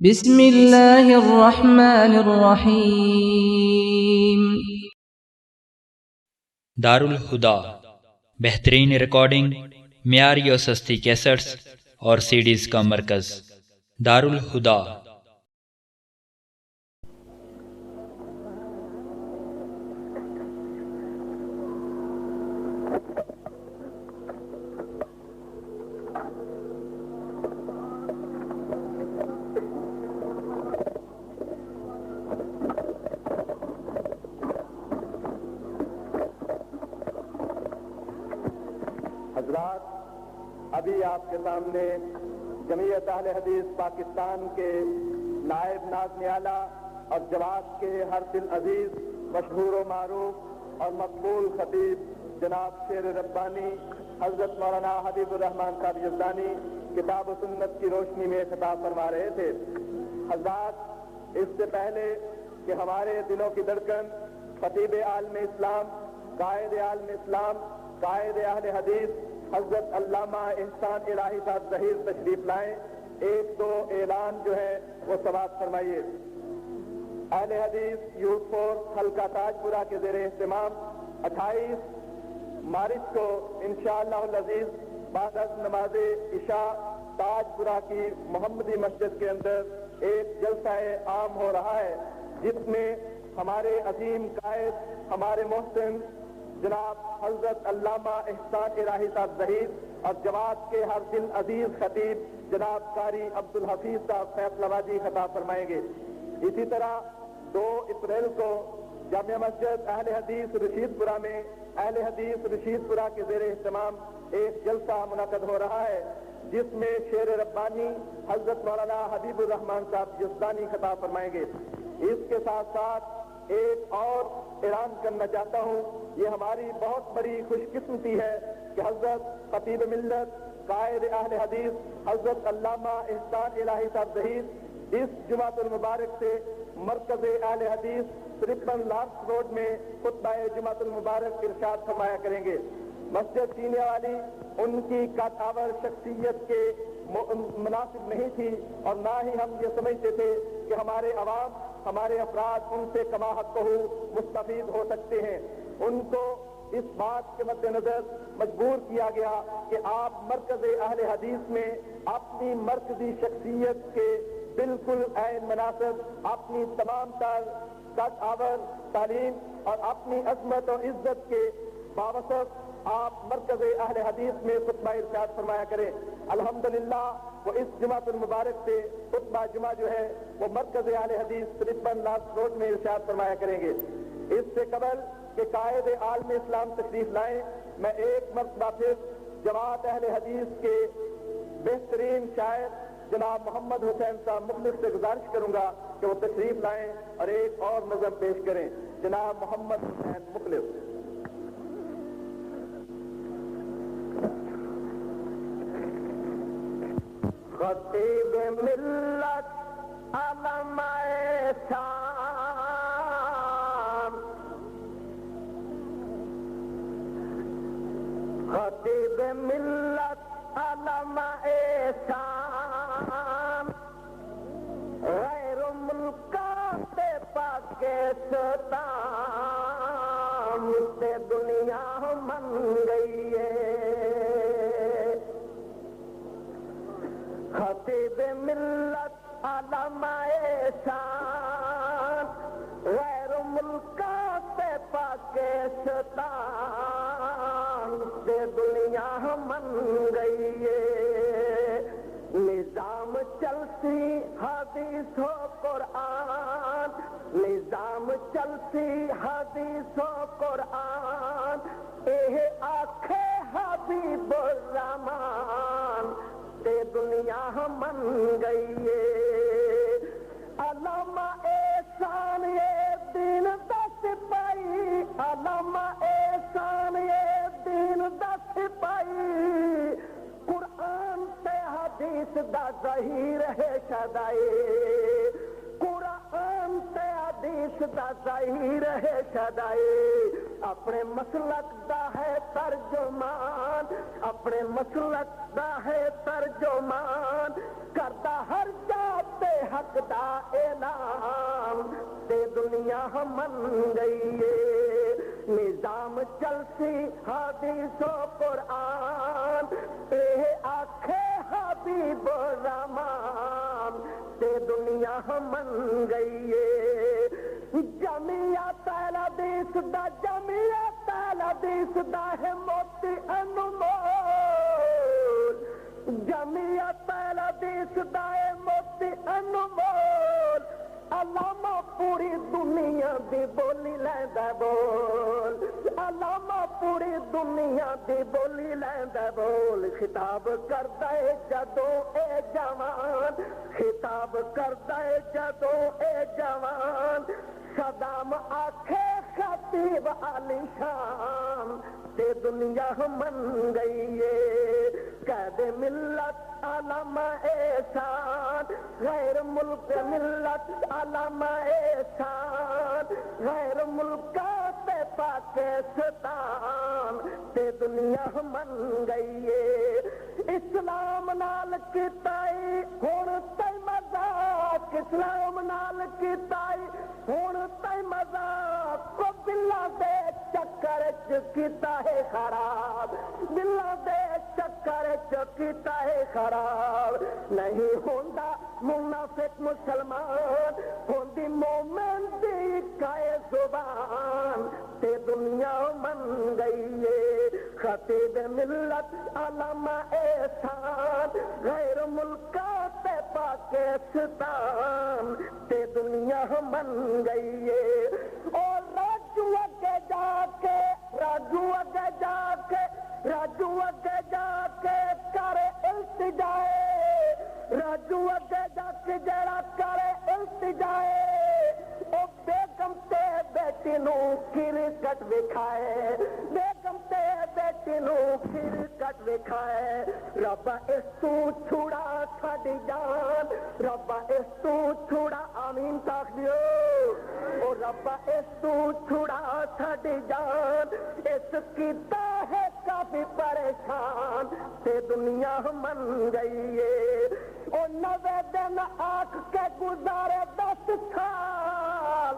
بسم اللہ الرحمن الرحیم۔ دارالہدا، بہترین ریکارڈنگ، معیاری اور سستی کیسٹس اور سیڈیز کا مرکز۔ دارالہدا۔ حضرات، ابھی آپ کے سامنے جمعیت اہل حدیث پاکستان کے نائب ناظم اعلیٰ اور جواد کے ہر دل عزیز مشہور و معروف اور مقبول خطیب جناب شیر ربانی حضرت مولانا حبیب الرحمان صاحب یزدانی کتاب و سنت کی روشنی میں خطاب فرما رہے تھے۔ حضرات، اس سے پہلے کہ ہمارے دلوں کی دھڑکن خطیب عالم اسلام، قائد عالم اسلام، قائد اہل حدیث حضرت علامہ احسان الہی صاحب ظہیر تشریف لائیں، ایک دو اعلان جو ہے وہ سماعت فرمائیے۔ اہل حدیث یوتھ فورس حلقہ تاج پورہ کے زیر اہتمام 28 مارچ کو انشاءاللہ العزیز بعد از نماز عشاء تاج پورہ کی محمدی مسجد کے اندر ایک جلسہ عام ہو رہا ہے، جس میں ہمارے عظیم قائد، ہمارے محسن جناب حضرت علامہ احسان الہی صاحب ظہیر اور جواد کے ہر دل عزیز خطیب جناب قاری عبدالحفیظ صاحب فیصل آبادی خطاب فرمائیں گے۔ اسی طرح 2 اپریل کو جامع مسجد اہل حدیث رشید پورہ میں اہل حدیث رشید پورہ کے زیر اہتمام ایک جلسہ منعقد ہو رہا ہے، جس میں شیر ربانی حضرت مولانا حبیب الرحمان صاحب یزدانی خطاب فرمائیں گے۔ اس کے ساتھ ساتھ ایک اور اعلان کرنا چاہتا ہوں، یہ ہماری بہت بڑی خوش قسمتی ہے کہ حضرت خطیب ملت قائد اہل حدیث حضرت علامہ احسان الہی صاحب ظہیر اس جمعۃ المبارک سے مرکز اہل حدیث 53 لارس روڈ میں خطبہ جمعۃ المبارک ارشاد فرمایا کریں گے۔ مسجد سینے والی ان کی کاتاور شخصیت کے مناسب نہیں تھی، اور نہ ہی ہم یہ سمجھتے تھے کہ ہمارے عوام، ہمارے افراد ان سے کما حق مستفید ہو سکتے ہیں۔ ان کو اس بات کے مد نظر مجبور کیا گیا کہ آپ مرکز اہل حدیث میں اپنی مرکزی شخصیت کے بالکل عین مناسب اپنی تمام تر قد آور تعلیم اور اپنی عظمت و عزت کے باوسط آپ مرکز اہل حدیث میں خطبہ ارشاد فرمایا کریں۔ الحمدللہ وہ اس جمعۃ المبارک سے خطبہ جمعہ جو ہے وہ مرکز اہل حدیث 53 لارس روڈ میں ارشاد فرمایا کریں گے۔ اس سے قبل کہ قائد عالم اسلام تشریف لائیں، میں ایک مرتبہ پھر جماعت اہل حدیث کے بہترین شاعر جناب محمد حسین صاحب مخلص سے گزارش کروں گا کہ وہ تشریف لائیں اور ایک اور نظم پیش کریں۔ جناب محمد حسین مخلص۔ خطیب ملت علامہ احسان، خطیب ملت علامہ احسان، غیر ملکات پاکستان سے دنیا من گئی ہے۔ خطیب ملت علامہ احسان، غیر ملکات پاکستان سے دنیا من گئی ہے۔ نظام چلتی حدیث و قرآن، نظام چلتی حدیث و قرآن، اے آنکھیں حبیب الرحمان سے دنیا من گئی ہے۔ علامہ احسان یہ دین دا سپاہی، علامہ احسان یہ دین دا سپاہی، قرآن تے حدیث دا ظہیر ہے شدائی، قرآن تے حدیث دا ظہیر ہے شدائی، اپنے مسلک دا ہے ترجمان، اپنے مسلک دا ہے ترجمان، کرتا ہر جاتے حق اعلان تے دنیا من گئی ہے نظام چلسی حدیث و قرآن اے آنکھیں حبیب الرحمان تے دنیا من گئی ہے جمعیت الحدیث دا جمعیت الحدیث دا ہے موتی انمول جمعیت الحدیث دا ہے موتی انمول علامہ پوری دنیا دی بولی لیندا بول علامہ پوری دنیا دی بولی لیندا بول خطاب کردا ہے جدوں اے جوان خطاب کردا ہے جدوں اے جوان صدام آنکھے خطیب علی شان تے دنیا من گئی ہے قید ملت علامہ احسان غیر ملک ملت علامہ احسان غیر ملک تے پاکستان تے دنیا من گئی ہے اسلام نال کیتائی ہن تے مذاق اسلام نال کیتائی ہن تے مذاق کو بلا دے چکر چ کیتا ہے خراب بلا دے چکر چ کیتا ہے خراب نہیں ہوندا منافق مسلمان ہوندی مومن دی کائے زبان تے دنیا من گئی ہے خطیب ملت علامہ احسان غیر ملک تے پاکستان تے دنیا من گئی ہے اور راجو اگے جا کے راجو اگے جا کے راجو اگے جا کے کرے التجائے راجو اگے جا کے جڑا کرے التجائے او بیگم تے بیٹی نو کرکٹ وکھائے بیگم تے بیٹی نو کرکٹ وکھائے ربا اس تو چھڑا ساڈی جان ربا اس تو چھڑا آمین تاک دیو او ربا اس تو چھڑا ساڈی جان اس کیتا ہے کافی پریشان تے دنیا من گئی ہے او 90 دن آنکھ کے گزارے 10 سال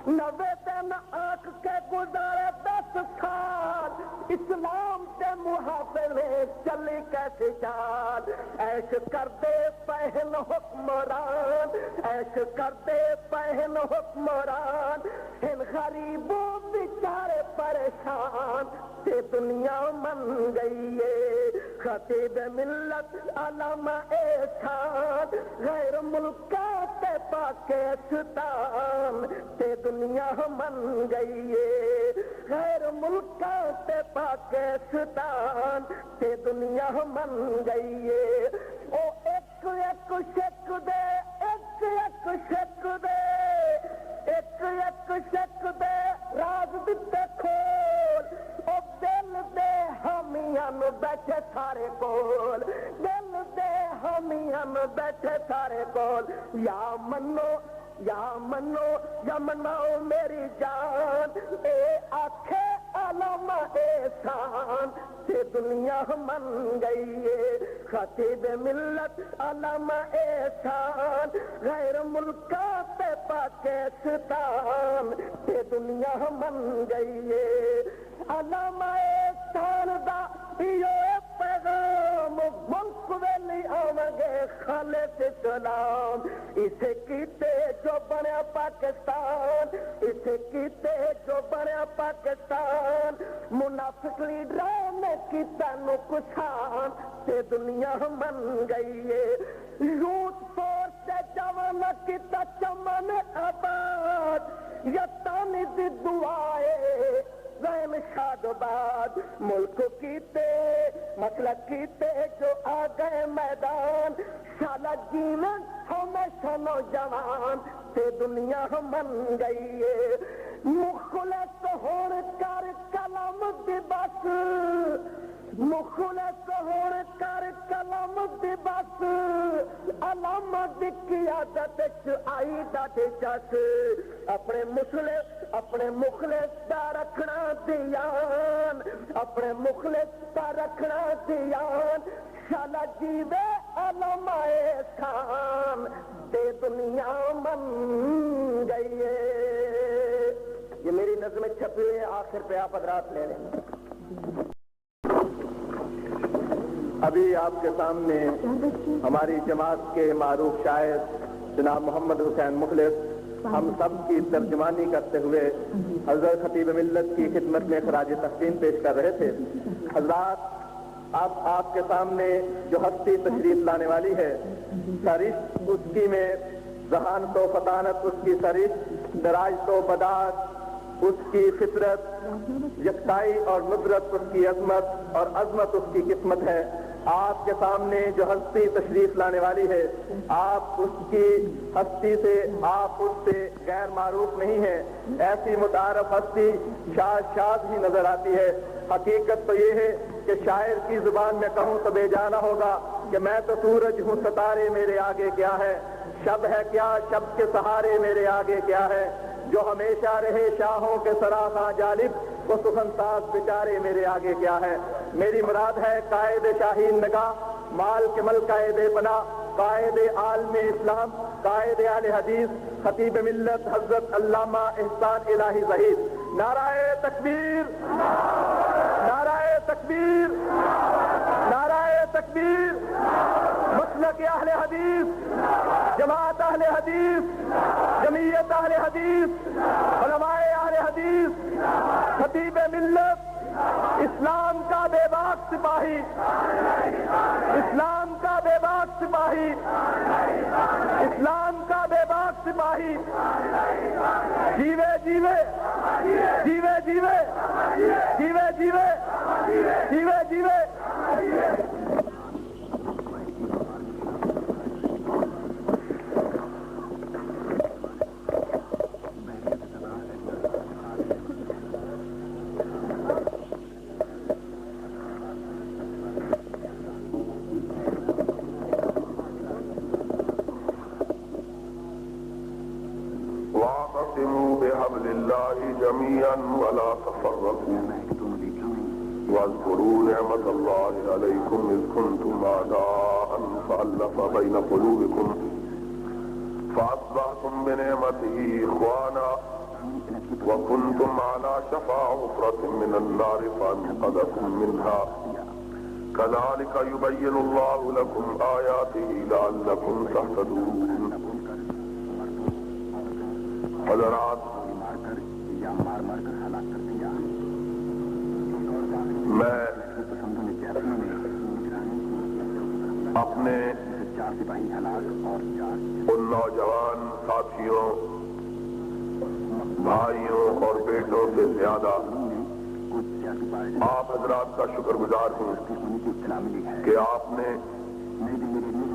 90 دن آنکھ کے گزارے 10 سال اسلام کے محافظ میں چلی کیسے چال ایش کرتے پہن حکمران ایش کرتے پہن حکمران ان غریبوں بیچارے پریشان تے دنیا من گئی ہے خطیب ملت علامہ احسان غیر ملک تے پاکستان تے دنیا من گئی ہے غیر ملک تے پاکستان تے دنیا من گئی ہے او ایک ایک شک دے ایک ایک شک دے ایک ایک شک دے راز دتے کھول او دل دے ہمیاں نو بیٹھے سارے کول دل دے ہمیاں نو بیٹھے سارے کول یا منو یا منو میری جان اے آنکھے علامہ احسان تے دنیا من گئی ہے خطیب ملت علامہ احسان غیر ملک تے پاکستان تے دنیا من گئی ہے علامہ احسان دا یہ پیغام ملک ویلی آوگے خالص سلام اسے کیتے جو بنیا پاکستان اسے کیتے جو بنیا پاکستان منافق لیڈروں نے کیتا نقصان تے دنیا من گئی ہے یوتھ فورس سے جوان کیتا چمن آباد یتانی دی دعائے ذہن شاد باد ملک کیتے مسلک کیتے جو آ گئے میدان شالا جیون ہمیشہ نوجوان تے دنیا من گئی ہے مخلص ہون کر کلام دی بس مخلص ہون کر کلام دی بس علامہ دی قیادت آئی ڈاٹے چس اپنے مخلص دا رکھنا دیان اپنے مخلص دا رکھنا دیان شالا جیوے علامہ احسان دے دنیا من گئی ہے. یہ میری نظم چھپی ہوئی ہے, آخر پہ آپ حضرات لے لیں. ابھی آپ کے سامنے ہماری جماعت کے معروف شاعر جناب محمد حسین مخلص ہم سب کی ترجمانی کرتے ہوئے حضرت خطیب ملت کی خدمت میں خراج تحسین پیش کر رہے تھے. حضرات, اب آپ کے سامنے جو ہستی تشریف لانے والی ہے, سرشت اس کی میں ذہانت و فطانت اس کی سرشت, درایت و بداعت اس کی فطرت, یکتائی اور ندرت اس کی عظمت اور عظمت اس کی قسمت ہے. آپ کے سامنے جو ہستی تشریف لانے والی ہے, آپ اس کی ہستی سے, آپ اس سے غیر معروف نہیں ہیں. ایسی متعارف ہستی شاذ ہی نظر آتی ہے. حقیقت تو یہ ہے کہ شاعر کی زبان میں کہوں تو بے جانا ہوگا کہ میں تو سورج ہوں, ستارے میرے آگے کیا ہے. شب ہے کیا, شب کے سہارے میرے آگے کیا ہے. جو ہمیشہ رہے شاہوں کے سراخاں جانب, وہ سخن ساز بیچارے میرے آگے کیا ہے. میری مراد ہے قائد شاہین نگاہ, مال کے ملکہ بے پناہ, قائد عالم اسلام, قائد اہل حدیث, خطیب ملت حضرت علامہ احسان الہی ظہیر. نعرہ تکبیر, نعرہ تکبیر, نعرہ تکبیر. مسلک اہل حدیث, جماعت اہل حدیث, جمعیت اہل حدیث, علماء اہل حدیث, خطیب ملت, اسلام کا بے باک سپاہی, اسلام کا بے باک سپاہی, اسلام کا بے باک سپاہی. جیوے جیوے, جیوے جیوے, جیوے جیوے, جیوے جیوے. جميعا ولا تفرقوا واذكروا نعمة الله عليكم إذ كنتم أعداء فألف بين قلوبكم فأصبحتم بنعمته إخوانا وكنتم على شفا حفرة من النار فأنقذكم منها كذلك يبين الله لكم آياته لعلكم تهتدون. حضرات, میں اپنے ان نوجوان ساتھیوں, بھائیوں اور بیٹوں سے زیادہ آپ حضرات کا شکر گزار ہوں کہ آپ نے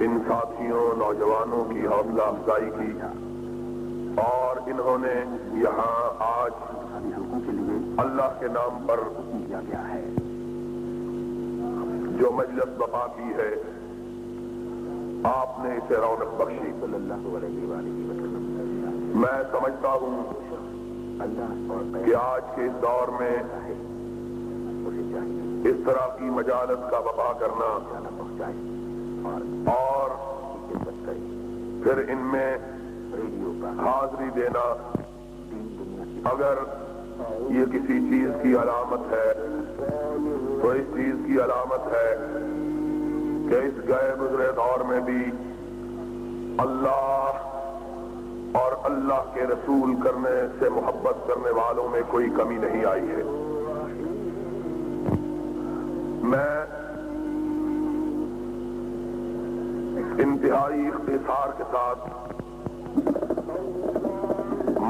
ان ساتھیوں نوجوانوں کی حوصلہ افزائی کی اور انہوں نے یہاں آج اللہ کے نام پر جو مجلس بپا کی ہے, آپ نے اسے رونق بخشی. میں سمجھتا ہوں کہ آج کے اس دور میں اس طرح کی مجالس کا بپا کرنا اور پھر ان میں حاضری دینا, اگر یہ کسی چیز کی علامت ہے تو اس چیز کی علامت ہے کہ اس گئے گزرے دور میں بھی اللہ اور اللہ کے رسول کرنے سے محبت کرنے والوں میں کوئی کمی نہیں آئی ہے. میں انتہائی اختصار کے ساتھ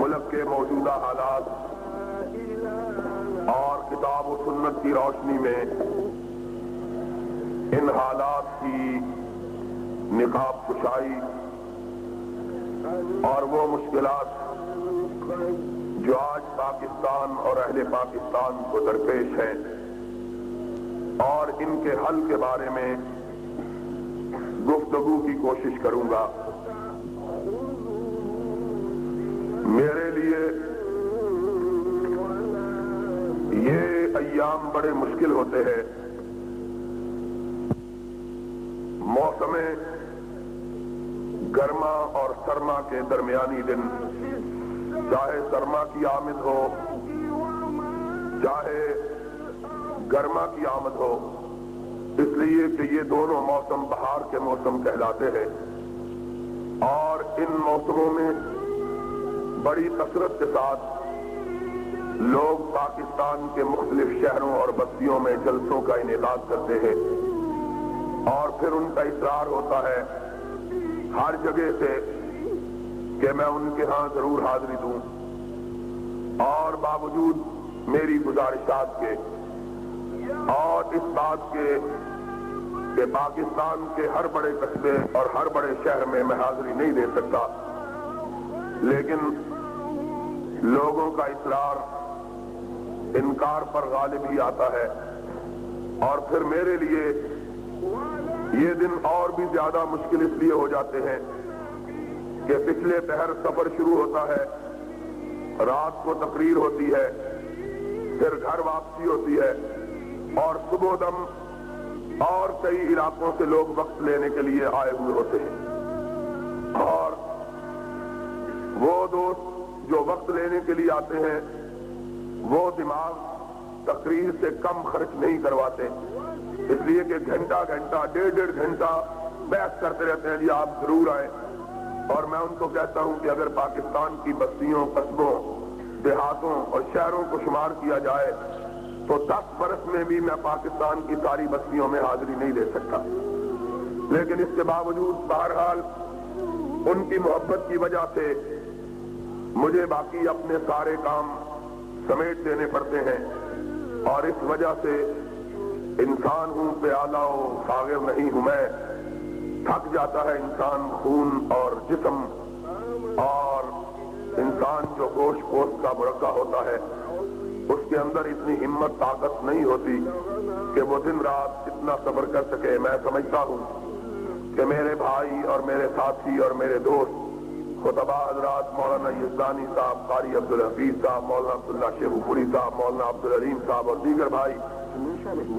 ملک کے موجودہ حالات اور کتاب و سنت کی روشنی میں ان حالات کی نقاب کشائی اور وہ مشکلات جو آج پاکستان اور اہل پاکستان کو درپیش ہیں اور ان کے حل کے بارے میں گفتگو کی کوشش کروں گا. میرے لیے یہ ایام بڑے مشکل ہوتے ہیں. موسم گرما اور سرما سرما کے درمیانی دن، چاہے سرما کی آمد ہو چاہے گرما کی آمد ہو، اس لیے کہ یہ دونوں موسم بہار کے موسم کہلاتے ہیں، اور ان موسموں میں بڑی کثرت کے ساتھ لوگ پاکستان کے مختلف شہروں اور بستیوں میں جلسوں کا انعقاد کرتے ہیں، اور پھر ان کا اصرار ہوتا ہے ہر جگہ سے کہ میں ان کے ہاں ضرور حاضری دوں، اور باوجود میری گزارشات کے اور اس بات کے کہ پاکستان کے ہر بڑے قصبے اور ہر بڑے شہر میں میں حاضری نہیں دے سکتا، لیکن لوگوں کا اصرار انکار پر غالب ہی آتا ہے، اور پھر میرے لیے یہ دن اور بھی زیادہ مشکل اس لیے ہو جاتے ہیں کہ پچھلے پہر سفر شروع ہوتا ہے، رات کو تقریر ہوتی ہے، پھر گھر واپسی ہوتی ہے، اور صبح دم اور کئی علاقوں سے لوگ وقت لینے کے لیے آئے ہوئے ہوتے ہیں، اور وہ دوست جو وقت لینے کے لیے آتے ہیں وہ دماغ تقریر سے کم خرچ نہیں کرواتے، اس لیے کہ گھنٹہ گھنٹہ ڈیڑھ گھنٹہ بحث کرتے رہتے ہیں، جی آپ ضرور آئیں، اور میں ان کو کہتا ہوں کہ اگر پاکستان کی بستیوں، قصبوں، دیہاتوں اور شہروں کو شمار کیا جائے تو 10 برس میں بھی میں پاکستان کی ساری بستیوں میں حاضری نہیں دے سکتا، لیکن اس کے باوجود بہرحال ان کی محبت کی وجہ سے مجھے باقی اپنے سارے کام سمیٹ دینے پڑتے ہیں، اور اس وجہ سے انسان ہوں پیالہ و ساغر نہیں ہوں میں، تھک جاتا ہے انسان خون اور جسم، اور انسان جو گوشت پوست کا مرکہ ہوتا ہے اس کے اندر اتنی ہمت طاقت نہیں ہوتی کہ وہ دن رات اتنا صبر کر سکے۔ میں سمجھتا ہوں کہ میرے بھائی اور میرے ساتھی اور میرے دوست خطبہ حضرات مولانا یزدانی صاحب، قاری عبدالحفیظ صاحب، مولانا عبداللہ شیخو پوری صاحب، مولانا عبدالعلیم صاحب اور دیگر بھائی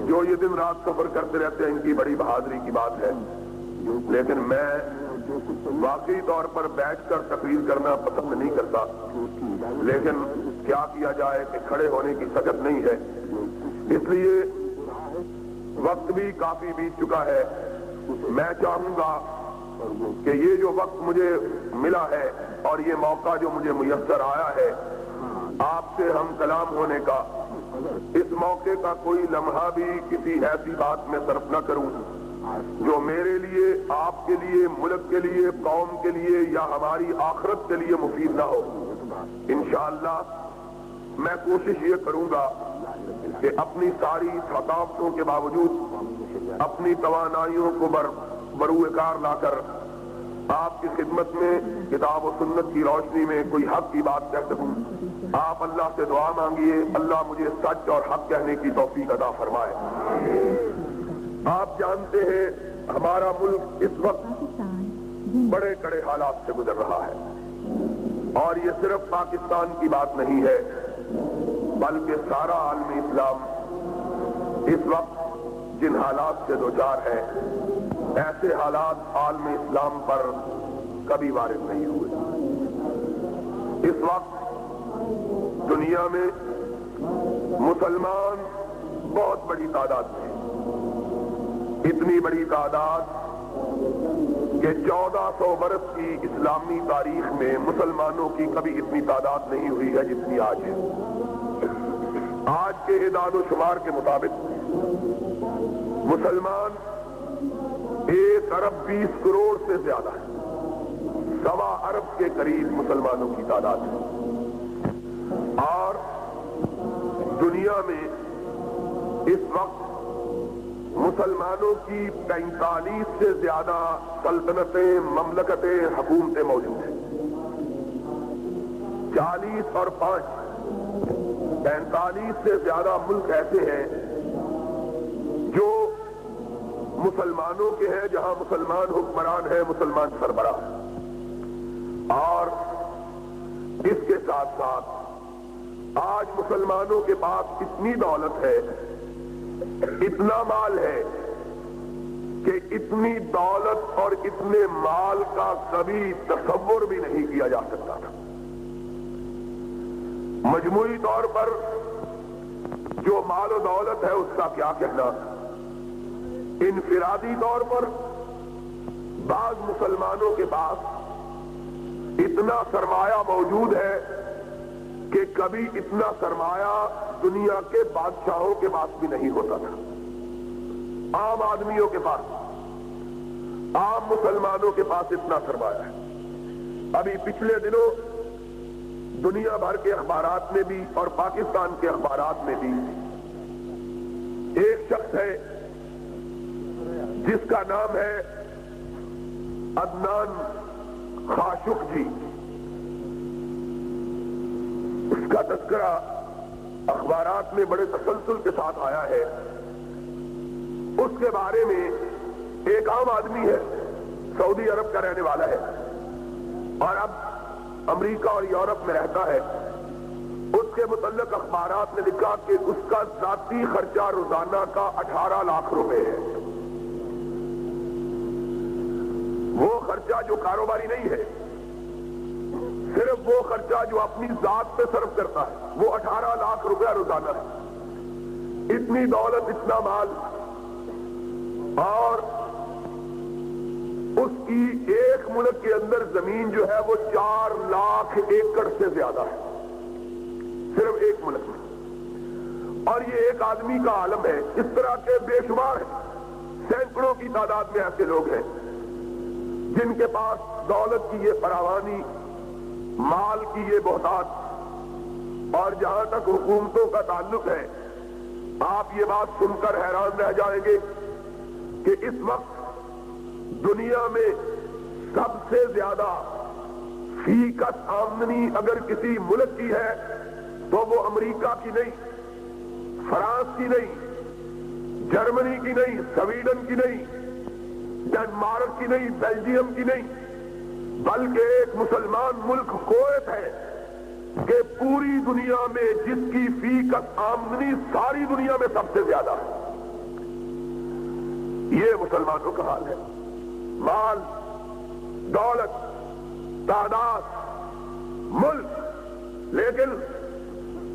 جو یہ دن رات سفر کرتے رہتے ہیں، ان کی بڑی بہادری کی بات ہے، لیکن میں واقعی طور پر بیٹھ کر تقریر کرنا پسند نہیں کرتا، لیکن کیا کیا جائے کہ کھڑے ہونے کی طاقت نہیں ہے، اس لیے وقت بھی کافی بیت چکا ہے۔ میں چاہوں گا کہ یہ جو وقت مجھے ملا ہے اور یہ موقع جو مجھے میسر آیا ہے آپ سے ہم کلام ہونے کا، اس موقع کا کوئی لمحہ بھی کسی ایسی بات میں صرف نہ کروں جو میرے لیے، آپ کے لیے، ملک کے لیے، قوم کے لیے یا ہماری آخرت کے لیے مفید نہ ہو۔ انشاءاللہ میں کوشش یہ کروں گا کہ اپنی ساری ثقافتوں کے باوجود اپنی توانائیوں کو بروئے کار لا کر آپ کی خدمت میں کتاب و سنت کی روشنی میں کوئی حق کی بات کہہ سکوں۔ آپ اللہ سے دعا مانگیے، اللہ مجھے سچ اور حق کہنے کی توفیق عطا فرمائے۔ آپ جانتے ہیں ہمارا ملک اس وقت بڑے کڑے حالات سے گزر رہا ہے، اور یہ صرف پاکستان کی بات نہیں ہے بلکہ سارا عالم اسلام اس وقت جن حالات سے دوچار ہے، ایسے حالات عالم اسلام پر کبھی وارد نہیں ہوئے۔ اس وقت دنیا میں مسلمان بہت بڑی تعداد میں، اتنی بڑی تعداد کہ 1400 برس کی اسلامی تاریخ میں مسلمانوں کی کبھی اتنی تعداد نہیں ہوئی ہے جتنی آج ہے۔ آج کے اعداد و شمار کے مطابق مسلمان 1 ارب 20 کروڑ سے زیادہ ہے، 1.25 ارب کے قریب مسلمانوں کی تعداد ہے، اور دنیا میں اس وقت مسلمانوں کی 45 سے زیادہ سلطنتیں، مملکتیں، حکومتیں موجود ہیں۔ 40 اور 5 45 سے زیادہ ملک ایسے ہیں جو مسلمانوں کے ہیں، جہاں مسلمان حکمران ہیں، مسلمان سربراہ ہیں، اور اس کے ساتھ ساتھ آج مسلمانوں کے پاس اتنی دولت ہے، اتنا مال ہے کہ اتنی دولت اور اتنے مال کا کبھی تصور بھی نہیں کیا جا سکتا تھا۔ مجموعی طور پر جو مال و دولت ہے اس کا کیا کہنا، انفرادی طور پر بعض مسلمانوں کے پاس اتنا سرمایہ موجود ہے کہ کبھی اتنا سرمایہ دنیا کے بادشاہوں کے پاس بھی نہیں ہوتا تھا۔ عام آدمیوں کے پاس، عام مسلمانوں کے پاس اتنا سرمایہ ہے۔ ابھی پچھلے دنوں دنیا بھر کے اخبارات میں بھی اور پاکستان کے اخبارات میں بھی ایک شخص ہے جس کا نام ہے عدنان خاشق جی، اس کا تذکرہ اخبارات میں بڑے تسلسل کے ساتھ آیا ہے۔ اس کے بارے میں ایک عام آدمی ہے، سعودی عرب کا رہنے والا ہے اور اب امریکہ اور یورپ میں رہتا ہے۔ اس کے متعلق اخبارات نے لکھا کہ اس کا ذاتی خرچہ روزانہ کا 18 لاکھ روپے ہے۔ وہ خرچہ جو کاروباری نہیں ہے، صرف وہ خرچہ جو اپنی ذات پہ صرف کرتا ہے، وہ 18 لاکھ روپیہ روزانہ ہے۔ اتنی دولت، اتنا مال، اور اس کی ایک ملک کے اندر زمین جو ہے وہ 4 لاکھ ایکڑ سے زیادہ ہے، صرف ایک ملک میں۔ اور یہ ایک آدمی کا عالم ہے۔ اس طرح کے بے شمار ہیں، سینکڑوں کی تعداد میں ایسے لوگ ہیں جن کے پاس دولت کی یہ فراوانی، مال کی یہ بہتات، اور جہاں تک حکومتوں کا تعلق ہے، آپ یہ بات سن کر حیران رہ جائیں گے کہ اس وقت دنیا میں سب سے زیادہ فی کس آمدنی اگر کسی ملک کی ہے تو وہ امریکہ کی نہیں، فرانس کی نہیں، جرمنی کی نہیں، سویڈن کی نہیں، ڈنمارک کی نہیں، بیلجیم کی نہیں، بلکہ ایک مسلمان ملک کویت ہے کہ پوری دنیا میں جس کی فی کس آمدنی ساری دنیا میں سب سے زیادہ ہے۔ یہ مسلمانوں کا حال ہے۔ مال، دولت، تعداد، ملک، لیکن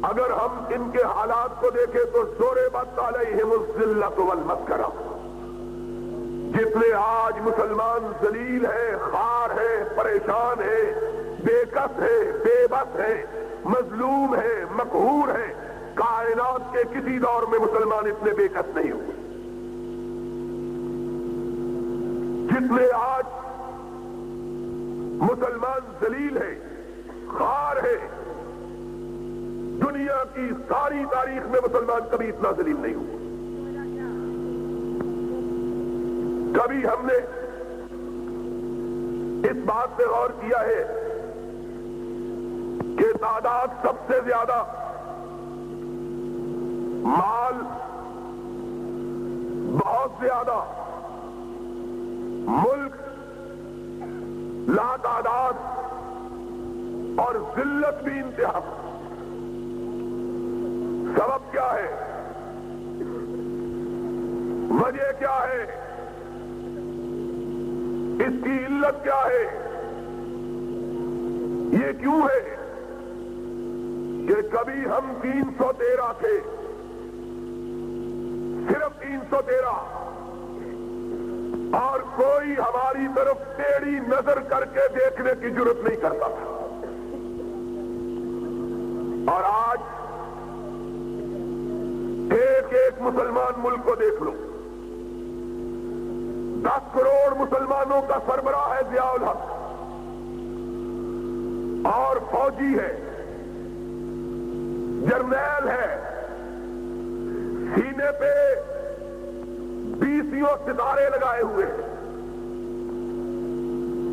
اگر ہم ان کے حالات کو دیکھیں تو ضربت علیہم الذلۃ والمسکرہ، جتنے آج مسلمان ذلیل ہیں، خوار ہیں، پریشان ہیں، بے کس ہیں، بے بس ہیں، مظلوم ہیں، مقہور ہیں، کائنات کے کسی دور میں مسلمان اتنے بے کس نہیں ہوئے۔ جتنے آج مسلمان ذلیل ہیں، خوار ہیں، دنیا کی ساری تاریخ میں مسلمان کبھی اتنا ذلیل نہیں ہوا۔ کبھی ہم نے اس بات پہ غور کیا ہے کہ تعداد سب سے زیادہ، مال بہت زیادہ، ملک لا تعداد، اور ذلت بھی انتہا، سبب کیا ہے؟ وجہ کیا ہے؟ اس کی علت کیا ہے؟ یہ کیوں ہے کہ کبھی ہم 313 تھے، صرف 313، اور کوئی ہماری طرف ٹیڑھی نظر کر کے دیکھنے کی جرات نہیں کرتا تھا، اور آج ایک ایک مسلمان ملک کو دیکھ لو، 10 کروڑ مسلمانوں کا سربراہ ہے ضیاء الحق، اور فوجی ہے، جرنیل ہے، سینے پہ 20 ستارے لگائے ہوئے ہیں،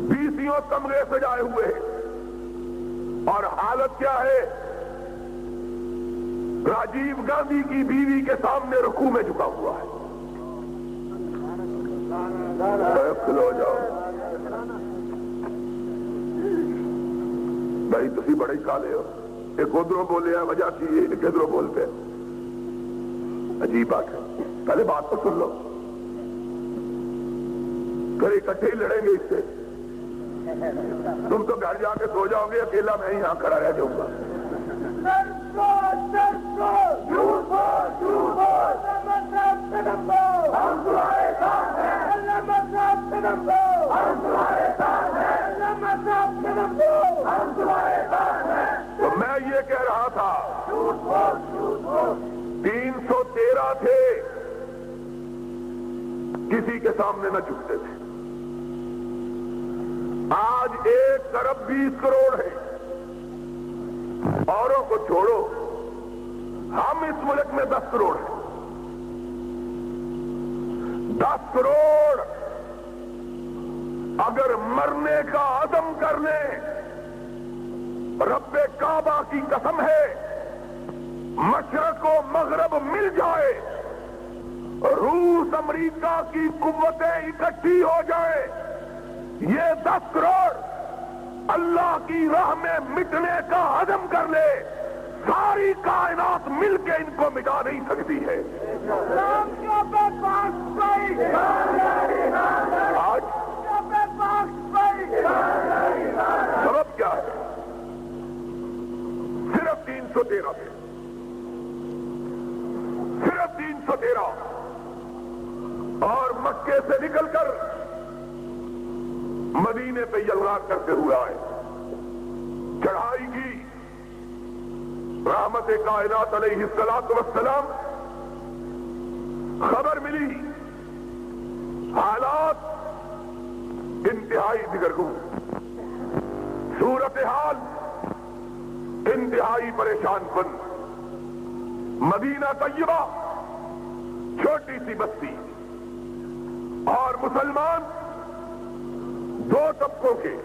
20 تمغے سجائے ہوئے ہیں، اور حالت کیا ہے؟ راجیو گاندھی کی بیوی کے سامنے رکوع میں جھکا ہوا ہے۔ کھلو جاؤ بھائی، تسی بڑے ہی کالے ہو، ایک ادھروں بولے ہیں وجہ کی، ایک ادھروں بولتے ہیں، عجیب بات ہے۔ پہلے بات تو سن لو۔ پھر اکٹھے ہی لڑیں گے اس سے. تم تو گھر جا کے سو جاؤ گے, اکیلا میں یہاں کھڑا رہ جاؤں گا. تو میں یہ کہہ رہا تھا 313 تھے, کسی کے سامنے نہ جھکتے تھے. آج 1 ارب 20 کروڑ ہے. اوروں کو چھوڑو, ہم اس ملک میں 10 کروڑ ہیں. 10 کروڑ اگر مرنے کا عزم کر لیں, رب کعبہ کی قسم ہے, مشرق و مغرب مل جائے, روس امریکہ کی قوتیں اکٹھی ہو جائیں, یہ 10 کروڑ اللہ کی راہ میں مٹنے کا عزم کر لے, ساری کائنات مل کے ان کو مٹا نہیں سکتی ہے. آج سبب کیا ہے؟ صرف 313 تھے, صرف 313, اور مکے سے نکل کر مدینے پہ یلغار کرتے ہوئے آئے. چڑھائی کی رحمت کائنات علیہ الصلوۃ والسلام, خبر ملی حالات انتہائی دگرگوں, صورتحال انتہائی پریشان کن. مدینہ طیبہ چھوٹی سی بستی, اور مسلمان 2 طبقوں کے,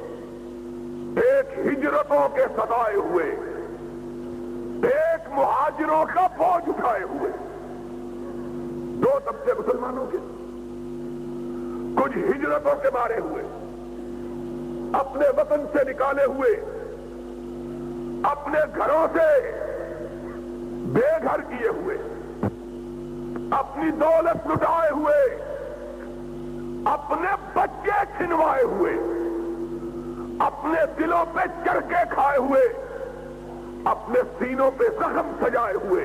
ایک ہجرتوں کے ستائے ہوئے, ایک مہاجروں کا بوجھ اٹھائے ہوئے. 2 طبقے مسلمانوں کے, کچھ ہجرتوں کے مارے ہوئے, اپنے وطن سے نکالے ہوئے, اپنے گھروں سے بے گھر کیے ہوئے, اپنی دولت لٹائے ہوئے, اپنے بچے چھنوائے ہوئے, اپنے دلوں پہ چرکے کھائے ہوئے, اپنے سینوں پہ زخم سجائے ہوئے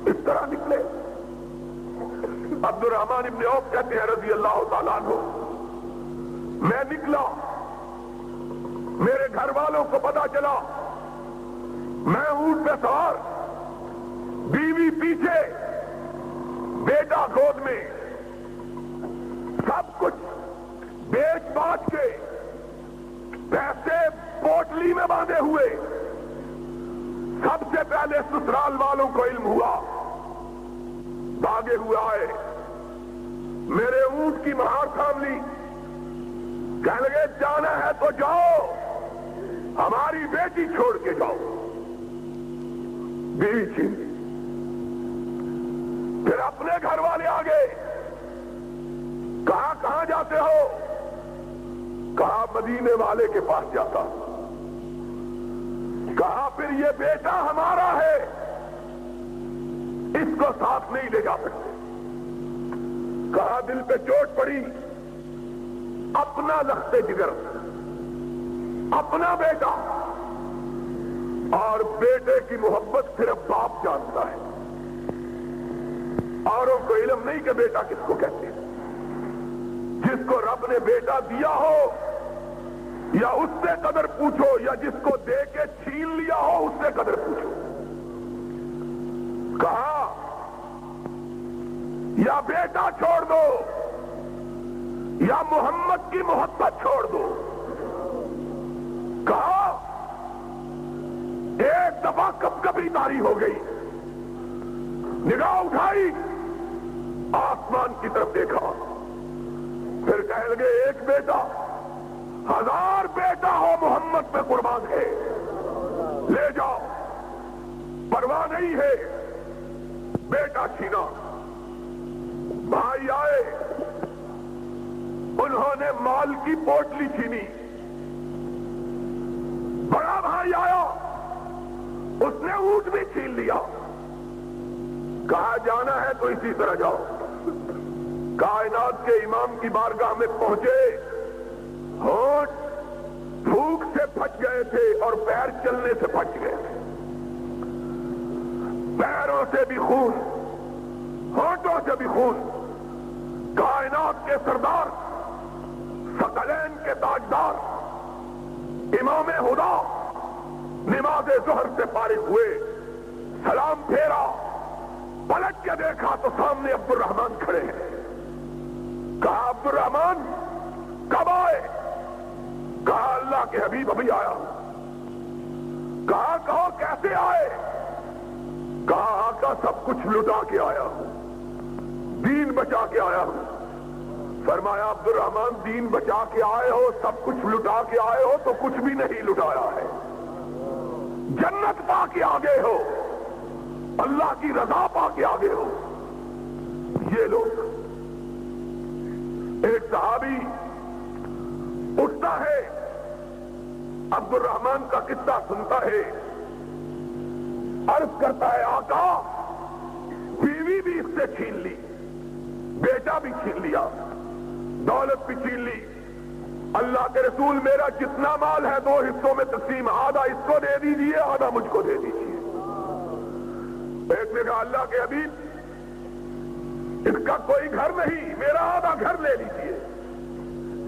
اس طرح نکلے. عبد الرحمن ابن عوف کہتے ہیں رضی اللہ تعالیٰ عنہ, میں نکلا, میرے گھر والوں کو پتا چلا, میں اونٹ پہ سوار, بیوی پیچھے, بیٹا گود میں, سب کچھ بیچ باچ کے, پیسے پوٹلی میں باندھے ہوئے. سب سے پہلے سسرال والوں کو علم ہوا, بھاگے ہوئے آئے, میرے اونٹ کی مہار تھام لی, کہنے لگے جانا ہے تو جاؤ, ہماری بیٹی چھوڑ کے جاؤ. بیوی چھین لی. پھر اپنے گھر والے آگے, کہاں کہاں جاتے ہو؟ کہا مدینے والے کے پاس جاتا. کہا پھر یہ بیٹا ہمارا ہے, اس کو ساتھ نہیں لے جا سکتے. کہا دل پہ چوٹ پڑی, اپنا لخت جگر, اپنا بیٹا, اور بیٹے کی محبت صرف باپ جانتا ہے, اوروں کو علم نہیں کہ بیٹا کس کو کہتے ہیں. جس کو رب نے بیٹا دیا ہو یا اس سے قدر پوچھو, یا جس کو دے کے چھین لیا ہو اس سے قدر پوچھو. کہا یا بیٹا چھوڑ دو یا محمد کی محبت چھوڑ دو. کہا ایک دفعہ کب کبھی تاری ہو گئی, نگاہ اٹھائی, آسمان کی طرف دیکھا, پھر کہنے لگے ایک بیٹا, 1000 بیٹا ہو محمد پہ قربان ہے, لے جاؤ, پرواہ نہیں ہے. بیٹا چھینا. بھائی آئے, انہوں نے مال کی پوٹلی چھینی. بڑا بھائی آیا, اس نے اونٹ بھی چھین لیا. کہا جانا ہے تو اسی طرح جاؤ. کائنات کے امام کی بارگاہ میں پہنچے، ہونٹ بھوک سے پھٹ گئے تھے اور پیر چلنے سے پھٹ گئے تھے، پیروں سے بھی خون، ہونٹوں سے بھی خون۔ کائنات کے سردار، ثقلین کے تاجدار، امام ہدا نماز ظہر سے فارغ ہوئے، سلام پھیرا، پلٹ کے دیکھا تو سامنے عبد الرحمن کھڑے ہیں۔ کہا عبد الرحمن کب آئے؟ کہا اللہ کے حبیب ابھی آیا ہوں۔ کہا کہو کیسے آئے؟ کہا آقا سب کچھ لٹا کے آیا ہوں، دین بچا کے آیا ہوں۔ فرمایا عبد الرحمن دین بچا کے آئے ہو، سب کچھ لٹا کے آئے ہو تو کچھ بھی نہیں لٹایا ہے، جنت پا کے آگے ہو، اللہ کی رضا پا کے آگے ہو۔ یہ لوگ، ایک صحابی اٹھتا ہے، عبد الرحمن کا قصہ سنتا ہے، عرض کرتا ہے آقا بیوی بھی اس سے چھین لی، بیٹا بھی چھین لیا، دولت بھی چھین لی۔ اللہ کے رسول میرا جتنا مال ہے 2 حصوں میں تقسیم، آدھا اس کو دے دیجیے، آدھا مجھ کو دے دیجیے۔ ایک نے کہا اللہ کے حبیب اس کا کوئی گھر نہیں، میرا آدھا گھر لے لیجیے۔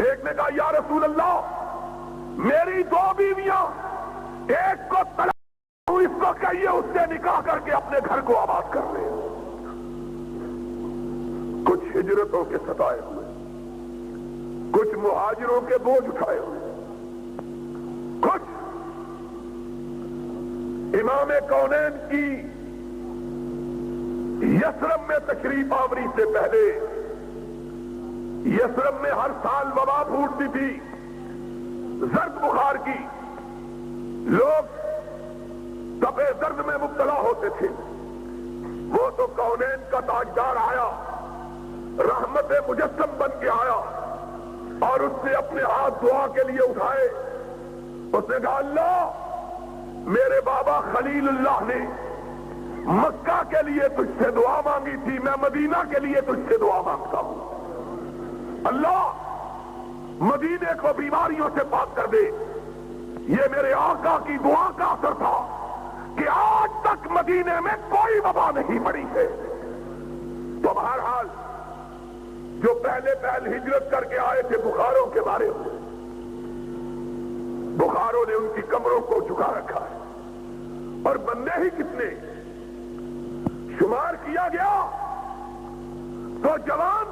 ایک نے کہا یا رسول اللہ میری 2 بیویاں، ایک کو طلاق ہوں، اس کو کہیے اس سے نکاح کر کے اپنے گھر کو آباد کر لے۔ کچھ ہجرتوں کے ستائے ہوئے، کچھ مہاجروں کے بوجھ اٹھائے ہوئے، کچھ امام کونین کی یثرب میں تشریف آوری سے پہلے، یثرب میں ہر سال وبا پھوٹتی تھی، زرد بخار کی، لوگ تپے زرد میں مبتلا ہوتے تھے۔ وہ تو کونین کا تاجدار آیا، رحمت مجسم بن کے آیا، اور اس نے اپنے ہاتھ دعا کے لیے اٹھائے۔ اس نے کہا اللہ میرے بابا خلیل اللہ نے مکہ کے لیے تجھ سے دعا مانگی تھی، میں مدینہ کے لیے تجھ سے دعا مانگتا ہوں، اللہ مدینے کو بیماریوں سے پاک کر دے۔ یہ میرے آقا کی دعا کا اثر تھا کہ آج تک مدینے میں کوئی وبا نہیں پڑی ہے۔ تو بہرحال جو پہلے ہجرت کر کے آئے تھے بخاروں کے بارے میں، بخاروں نے ان کی کمروں کو جھکا رکھا ہے، اور بندے ہی کتنے، شمار کیا گیا تو جوان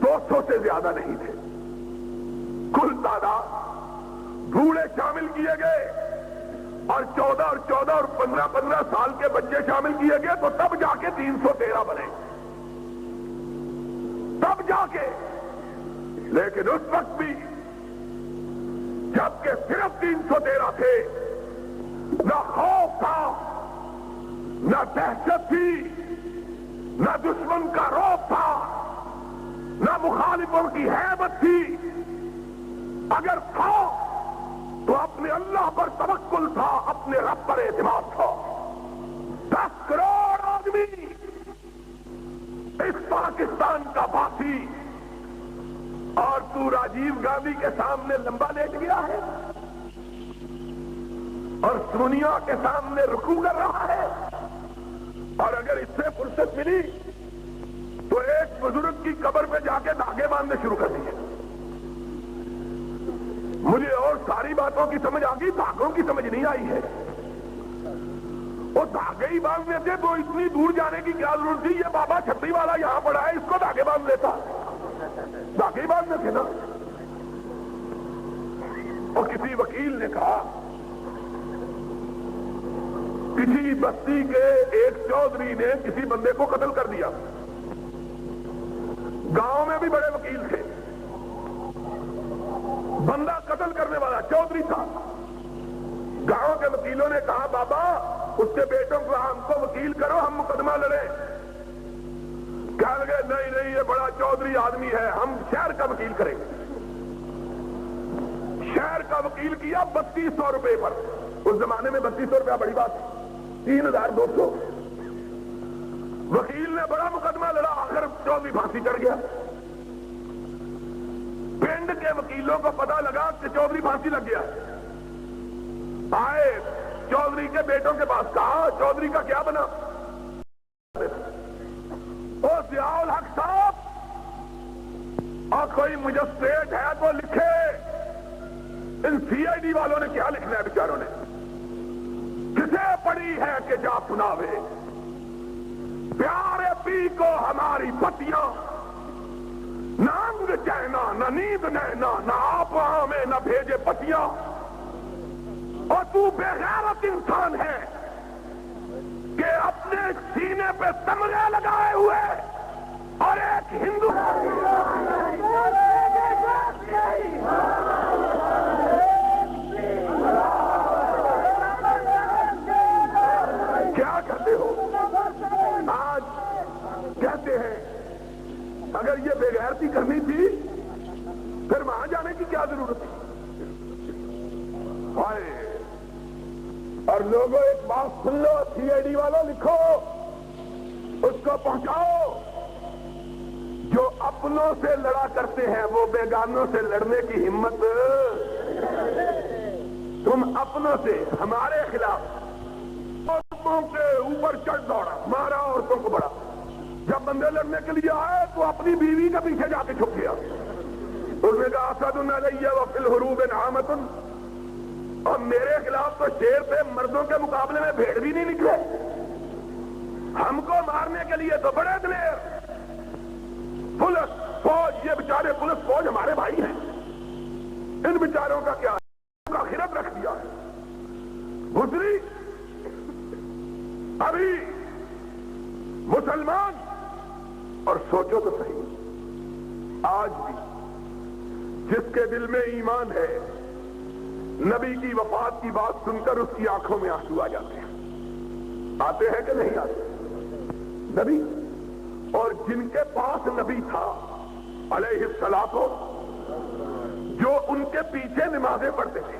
200 سے زیادہ نہیں تھے، کل تعداد بوڑھے شامل کیے گئے، اور 14 اور 15 سال کے بچے شامل کیے گئے، تو تب جا کے 313 بنے، تب جا کے۔ لیکن اس وقت بھی جب کہ صرف 313 تھے، نہ خوف تھا، نہ دہشت تھی، نہ دشمن کا رعب تھا، نہ مخالفوں کی ہیبت تھی۔ اگر تھا تو اپنے اللہ پر توکل تھا، اپنے رب پر اعتماد تھا۔ 10 کروڑ آدمی اس پاکستان کا باسی، اور تو راجیو گاندھی کے سامنے لمبا لیٹ گیا ہے اور سونیا کے سامنے رکوع کر رہا ہے۔ اور اگر اس سے فرصت ملی تو ایک بزرگ کی قبر پہ جا کے دھاگے باندھنے شروع کر دیے۔ مجھے اور ساری باتوں کی سمجھ آ گئی، دھاگوں کی سمجھ نہیں آئی ہے۔ وہ دھاگے ہی باندھنے تھے تو اتنی دور جانے کی کیا ضرورت تھی؟ یہ بابا چھتری والا یہاں پڑا ہے، اس کو دھاگے باندھ لیتا، دھاگے ہی باندھنے تھے نا۔ اور کسی وکیل نے کہا، کسی بستی کے ایک چودھری نے کسی بندے کو قتل کر دیا، گاؤں میں بھی بڑے وکیل تھے، بندہ قتل کرنے والا چودھری تھا۔ گاؤں کے وکیلوں نے کہا بابا اس کے بیٹوں کو ہم کو وکیل کرو، ہم مقدمہ لڑیں۔ کہنے لگے نہیں یہ بڑا چودھری آدمی ہے، ہم شہر کا وکیل کریں گے۔ شہر کا وکیل کیا 3200 روپے پر، اس زمانے میں 3200 روپیہ بڑی بات، 3200۔ وکیل نے بڑا مقدمہ لڑا، آخر چودھری پھانسی چڑھ گیا۔ پنڈ کے وکیلوں کو پتا لگا کہ چودھری پھانسی لگ گیا، آئے چودھری کے بیٹوں کے پاس، کہا چودھری کا کیا بنا؟ او ضیاء الحق صاحب، اور کوئی مجسٹریٹ ہے تو لکھے، ان سی آئی ڈی والوں نے کیا لکھنا ہے بیچاروں نے؟ کسے پڑی ہے کہ جا سناوے، پیارے پی کو ہماری پتیاں، نہ انگ چہنا نہ نیند نینا، نہ آپ میں نہ بھیجے پتیاں، اور تو بے غیرت انسان ہے کہ اپنے سینے پہ تمغے لگائے ہوئے اور ایک ہندو کیا کہتے ہو؟ آج کہتے ہیں اگر یہ بے غیرتی کرنی تھی پھر وہاں جانے کی کیا ضرورت تھی؟ ہائے، اور لوگوں ایک بات سن لو، سی آئی ڈی والوں لکھو، اس کو پہنچاؤ، جو اپنوں سے لڑا کرتے ہیں وہ بیگانوں سے لڑنے کی ہمت، تم اپنوں سے ہمارے خلاف عورتوں کے اوپر چڑھ دوڑا، مارا عورتوں کو بڑا، جب بندے لڑنے کے لیے آئے تو اپنی بیوی کے پیچھے جا کے چھپ گیا، اس نے کہا اسد علیہ وفی الحروب نعامۃ، اور میرے خلاف تو شیر تھے، مردوں کے مقابلے میں بھیڑ بھی نہیں نکلے، ہم کو مارنے کے لیے تو بڑے دلیر، پولیس فوج، یہ بیچارے پولیس فوج ہمارے بھائی ہیں، ان بیچاروں کا کیا آخرت رکھ دیا ہے گزری۔ ابھی مسلمان، اور سوچو تو صحیح، آج بھی جس کے دل میں ایمان ہے، نبی کی وفات کی بات سن کر اس کی آنکھوں میں آنسو آ جاتے ہیں، آتے ہیں کہ نہیں آتے؟ نبی، اور جن کے پاس نبی تھا علیہ السلام، جو ان کے پیچھے نمازیں پڑھتے تھے،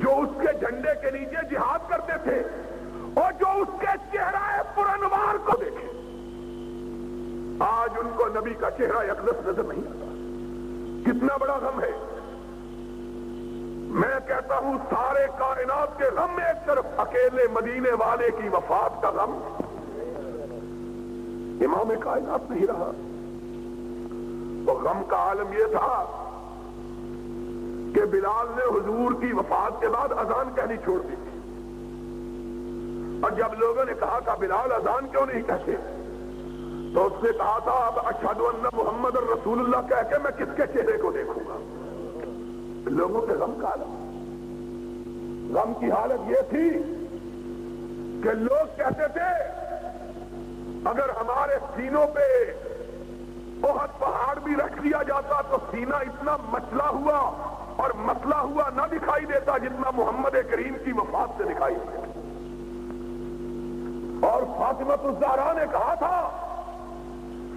جو اس کے جھنڈے کے نیچے جہاد کرتے تھے، اور جو اس کے چہرہ پرانوار کو دیکھے، آج ان کو نبی کا چہرہ اقدس نظر نہیں آتا، کتنا بڑا غم ہے۔ میں کہتا ہوں سارے کائنات کے غم میں ایک طرف، اکیلے مدینے والے کی وفات کا غم، امام کائنات نہیں رہا، تو غم کا عالم یہ تھا کہ بلال نے حضور کی وفات کے بعد اذان کہنی چھوڑ دی تھی، اور جب لوگوں نے کہا کہ بلال اذان کیوں نہیں کہتے، تو اس نے کہا تھا اب اشہد ان محمد رسول اللہ کہہ کے میں کس کے چہرے کو دیکھوں گا؟ لوگوں کے غم کا عالم، غم کی حالت یہ تھی کہ لوگ کہتے تھے اگر ہمارے سینوں پہ بہت پہاڑ بھی رکھ دیا جاتا تو سینہ اتنا مچلا ہوا اور مسئلہ ہوا نہ دکھائی دیتا جتنا محمد کریم کی وفات سے دکھائی دیتا۔ اور فاطمۃ الزہرا نے کہا تھا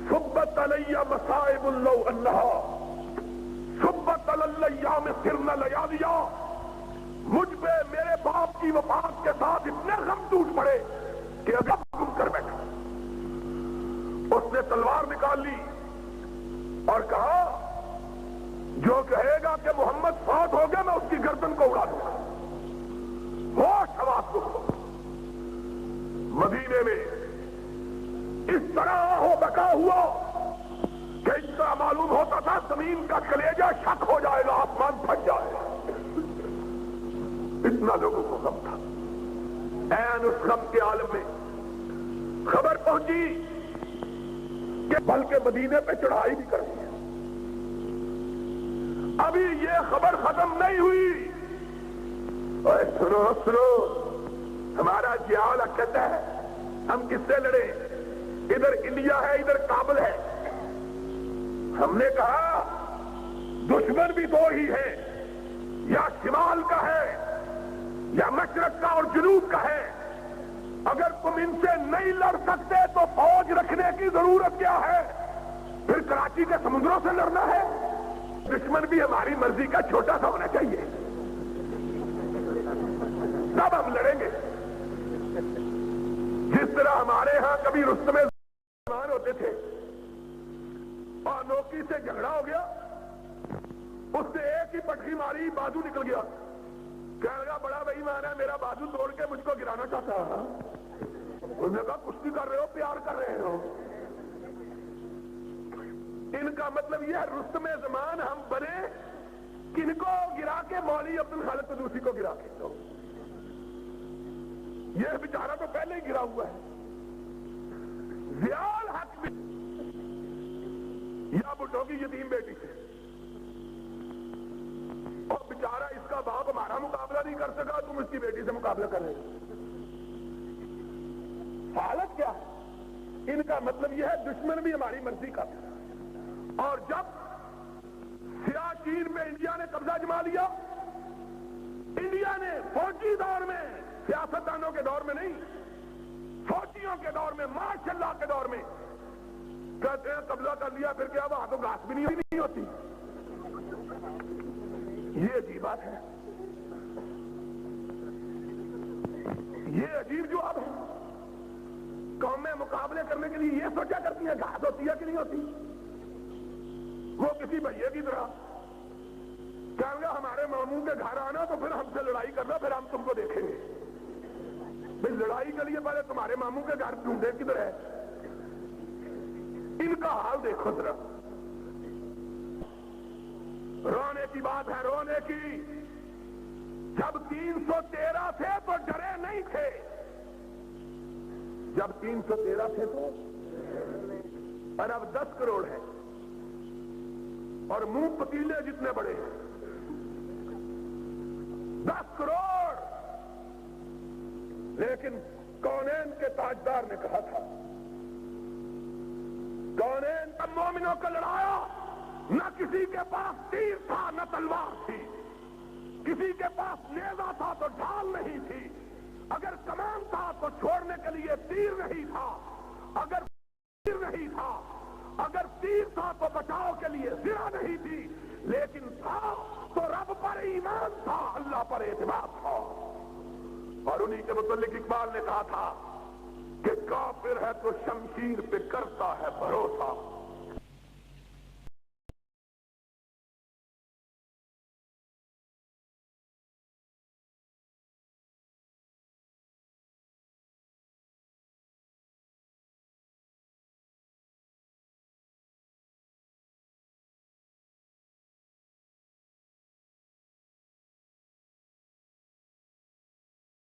صبت علی مصائب لو انہا صبت علی ایام سرن لیالیا، مجھ پہ میرے باپ کی وفات کے ساتھ اتنے غم ٹوٹ پڑے کہ اگر گم کر بیٹھا۔ اس نے تلوار نکال لی اور کہا جو کہے گا کہ محمد فوت ہو گیا میں اس کی گردن کو اڑا دوں گا۔ ہوش حواس کو مدینے میں اس طرح ہو بکا ہوا کہ اس طرح معلوم ہوتا تھا زمین کا کلیجہ شک ہو جائے گا، آسمان پھٹ جائے گا، اتنا لوگوں کو غم تھا۔ عین اس غم کے عالم میں خبر پہنچی کہ بلکہ مدینے پہ چڑھائی بھی کرنی ہے۔ ابھی یہ خبر ختم نہیں ہوئی، اور سنو سنو، ہمارا ضیاء الحق کہتا ہے ہم کس سے لڑے، ادھر انڈیا ہے ادھر کابل ہے۔ ہم نے کہا دشمن بھی دو ہی ہے، یا شمال کا ہے یا مشرق کا اور جنوب کا ہے، اگر تم ان سے نہیں لڑ سکتے تو فوج رکھنے کی ضرورت کیا ہے، پھر کراچی کے سمندروں سے لڑنا ہے۔ دشمن بھی ہماری مرضی کا چھوٹا سا ہونا چاہیے، تب ہم لڑیں گے۔ جس طرح ہمارے ہاں کبھی رستم زمان ہوتے تھے اور نوکی سے جھگڑا ہو گیا، اس نے ایک ہی پٹخی ماری، بازو نکل گیا، کہنے لگا بڑا بھائی مان ہے، میرا بازو توڑ کے مجھ کو گرانا چاہتا ہے۔ انہوں نے کہا کشتی کر رہے ہو پیار کر رہے ہو؟ ان کا مطلب یہ ہے رستم زمان ہم بنے کن کو گرا کے؟ مولوی عبد الخالق قدوسی کو گرا کے۔ تو یہ بیچارہ تو پہلے ہی گرا ہوا ہے۔ ضیاء الحق بھی یا بھٹو کی یتیم بیٹی سے، اور بیچارہ اس کا باپ ہمارا مقابلہ نہیں کر سکا، تم اس کی بیٹی سے مقابلہ کر رہے ہو۔ حالت کیا ہے؟ ان کا مطلب یہ ہے دشمن بھی ہماری مرضی کا۔ اور جب سیاچین میں انڈیا نے قبضہ جما لیا، انڈیا نے فوجی دور میں، سیاستدانوں کے دور میں نہیں، فوجیوں کے دور میں، ماشاء اللہ کے دور میں، کہتے ہیں قبضہ کر لیا، پھر کیا وہاں تو گھاس بھی نہیں ہوتی۔ یہ عجیب بات ہے، یہ عجیب جواب ہے۔ قومیں مقابلے کرنے کے لیے یہ سوچا کرتی ہیں گھاس ہوتی ہے کہ نہیں ہوتی۔ وہ کسی بھئیے کی طرح کہیں گے ہمارے ماموں کے گھر آنا تو پھر ہم سے لڑائی کرنا، پھر ہم تم کو دیکھیں گے۔ بھئی لڑائی کے لیے پہلے تمہارے ماموں کے گھر ڈھونڈے کدھر ہے؟ ان کا حال دیکھو ذرا، رونے کی بات ہے، رونے کی۔ جب 313 تھے تو ڈرے نہیں تھے، جب 313 تھے تو، اور اب 10 کروڑ ہے اور منہ پتیلے جتنے بڑے ہیں۔ 10 کروڑ، لیکن کونین کے تاجدار نے کہا تھا، کونین کا مومنوں کو لڑایا، نہ کسی کے پاس تیر تھا نہ تلوار تھی، کسی کے پاس نیزہ تھا تو ڈھال نہیں تھی، اگر کمان تھا تو چھوڑنے کے لیے تیر نہیں تھا، اگر تیر نہیں تھا، اگر تیر تھا تو بچاؤ کے لیے زرہ نہیں تھی، لیکن تھا تو رب پر ایمان تھا، اللہ پر اعتماد تھا۔ اور انہی کے متعلق اقبال نے کہا تھا کہ کافر ہے تو شمشیر پہ کرتا ہے بھروسہ،